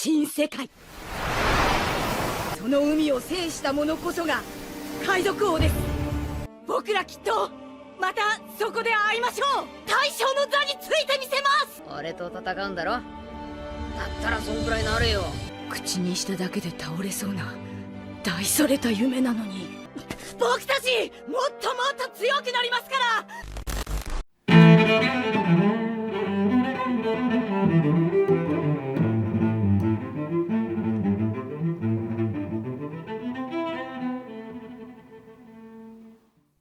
新世界。その海を制した者こそが海賊王です。僕らきっとまたそこで会いましょう。大将の座についてみせます。俺と戦うんだろ。だったらそんくらいなれよ。口にしただけで倒れそうな大それた夢なのに、僕たちもっともっと強くなりますから。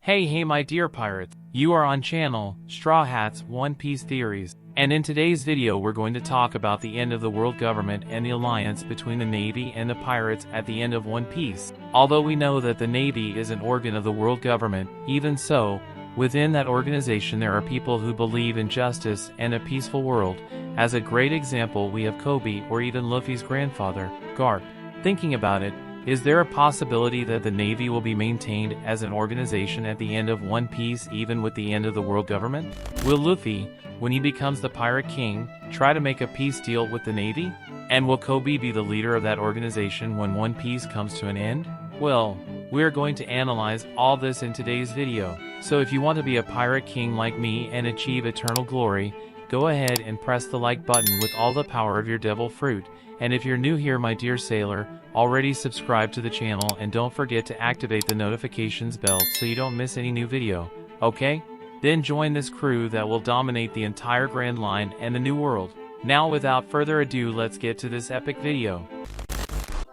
Hey my dear pirates, you are on channel Straw Hat's One Piece Theories, and in today's video we're going to talk about the end of the world government and the alliance between the Navy and the pirates at the end of One Piece. Although we know that the Navy is an organ of the world government, even so, within that organization there are people who believe in justice and a peaceful world. As a great example we have Koby, or even Luffy's grandfather, Garp. Thinking about it, is there a possibility that the Navy will be maintained as an organization at the end of One Piece even with the end of the world government? Will Luffy, when he becomes the Pirate King, try to make a peace deal with the Navy? And will Koby be the leader of that organization when One Piece comes to an end? Well, we're going to analyze all this in today's video. So if you want to be a Pirate King like me and achieve eternal glory, go ahead and press the like button with all the power of your devil fruit. And if you're new here my dear sailor, already subscribe to the channel and don't forget to activate the notifications bell so you don't miss any new video, okay? Then join this crew that will dominate the entire Grand Line and the New World. Now without further ado let's get to this epic video.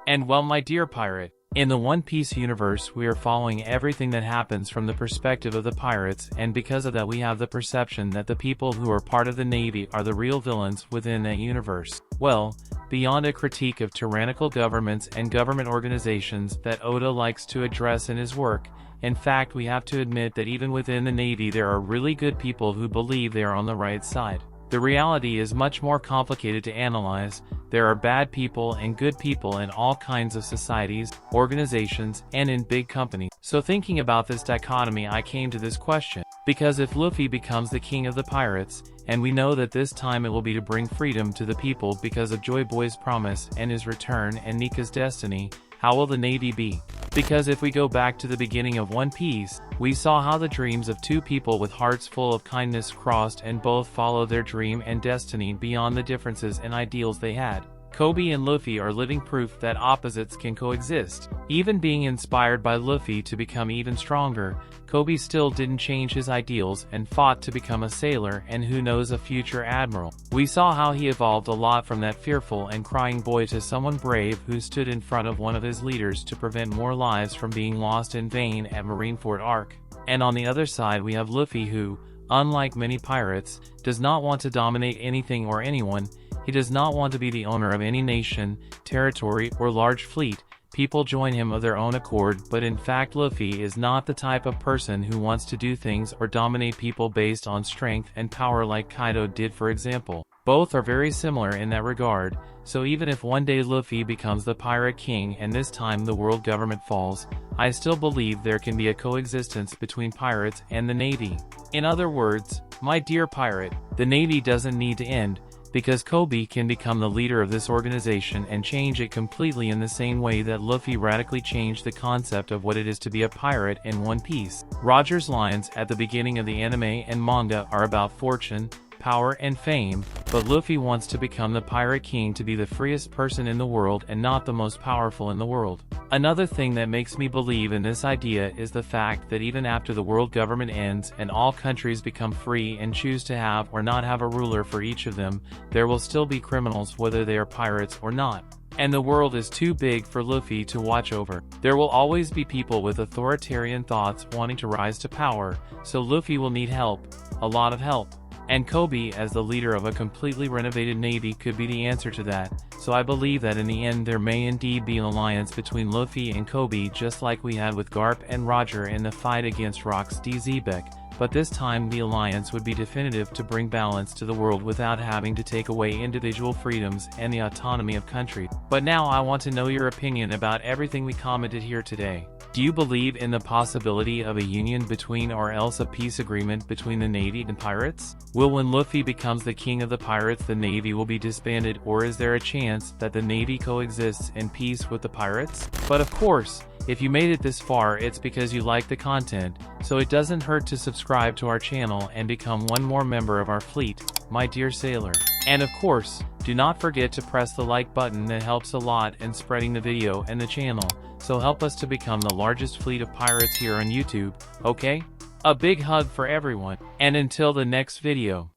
And well my dear pirate, in the One Piece universe we are following everything that happens from the perspective of the pirates, and because of that we have the perception that the people who are part of the Navy are the real villains within that universe. Well, beyond a critique of tyrannical governments and government organizations that Oda likes to address in his work, in fact we have to admit that even within the Navy there are really good people who believe they are on the right side. The reality is much more complicated to analyze. There are bad people and good people in all kinds of societies, organizations, and in big companies. So thinking about this dichotomy I came to this question. Because if Luffy becomes the king of the pirates, and we know that this time it will be to bring freedom to the people because of Joy Boy's promise and his return and Nika's destiny, how will the Navy be? Because if we go back to the beginning of One Piece, we saw how the dreams of two people with hearts full of kindness crossed and both followed their dream and destiny beyond the differences and ideals they had. Koby and Luffy are living proof that opposites can coexist. Even being inspired by Luffy to become even stronger, Koby still didn't change his ideals and fought to become a sailor and who knows a future admiral. We saw how he evolved a lot from that fearful and crying boy to someone brave who stood in front of one of his leaders to prevent more lives from being lost in vain at Marineford Arc. And on the other side we have Luffy who, unlike many pirates, does not want to dominate anything or anyone. He does not want to be the owner of any nation, territory, or large fleet. People join him of their own accord, but in fact Luffy is not the type of person who wants to do things or dominate people based on strength and power like Kaido did for example. Both are very similar in that regard, so even if one day Luffy becomes the Pirate King and this time the world government falls, I still believe there can be a coexistence between pirates and the Navy. In other words, my dear pirate, the Navy doesn't need to end, because Koby can become the leader of this organization and change it completely in the same way that Luffy radically changed the concept of what it is to be a pirate in One Piece. Roger's lines at the beginning of the anime and manga are about fortune, power, and fame, but Luffy wants to become the Pirate King to be the freest person in the world and not the most powerful in the world. Another thing that makes me believe in this idea is the fact that even after the world government ends and all countries become free and choose to have or not have a ruler for each of them, there will still be criminals whether they are pirates or not. And the world is too big for Luffy to watch over. There will always be people with authoritarian thoughts wanting to rise to power, so Luffy will need help, a lot of help. And Koby as the leader of a completely renovated Navy could be the answer to that, so I believe that in the end there may indeed be an alliance between Luffy and Koby just like we had with Garp and Roger in the fight against Rock's DZ-Beck, but this time the alliance would be definitive to bring balance to the world without having to take away individual freedoms and the autonomy of country. But now I want to know your opinion about everything we commented here today. Do you believe in the possibility of a union between or else a peace agreement between the Navy and pirates? Will when Luffy becomes the king of the pirates the Navy will be disbanded, or is there a chance that the Navy coexists in peace with the pirates? But of course, if you made it this far it's because you like the content, so it doesn't hurt to subscribe to our channel and become one more member of our fleet, my dear sailor. And of course, do not forget to press the like button, that helps a lot in spreading the video and the channel, so help us to become the largest fleet of pirates here on YouTube, okay? A big hug for everyone, and until the next video.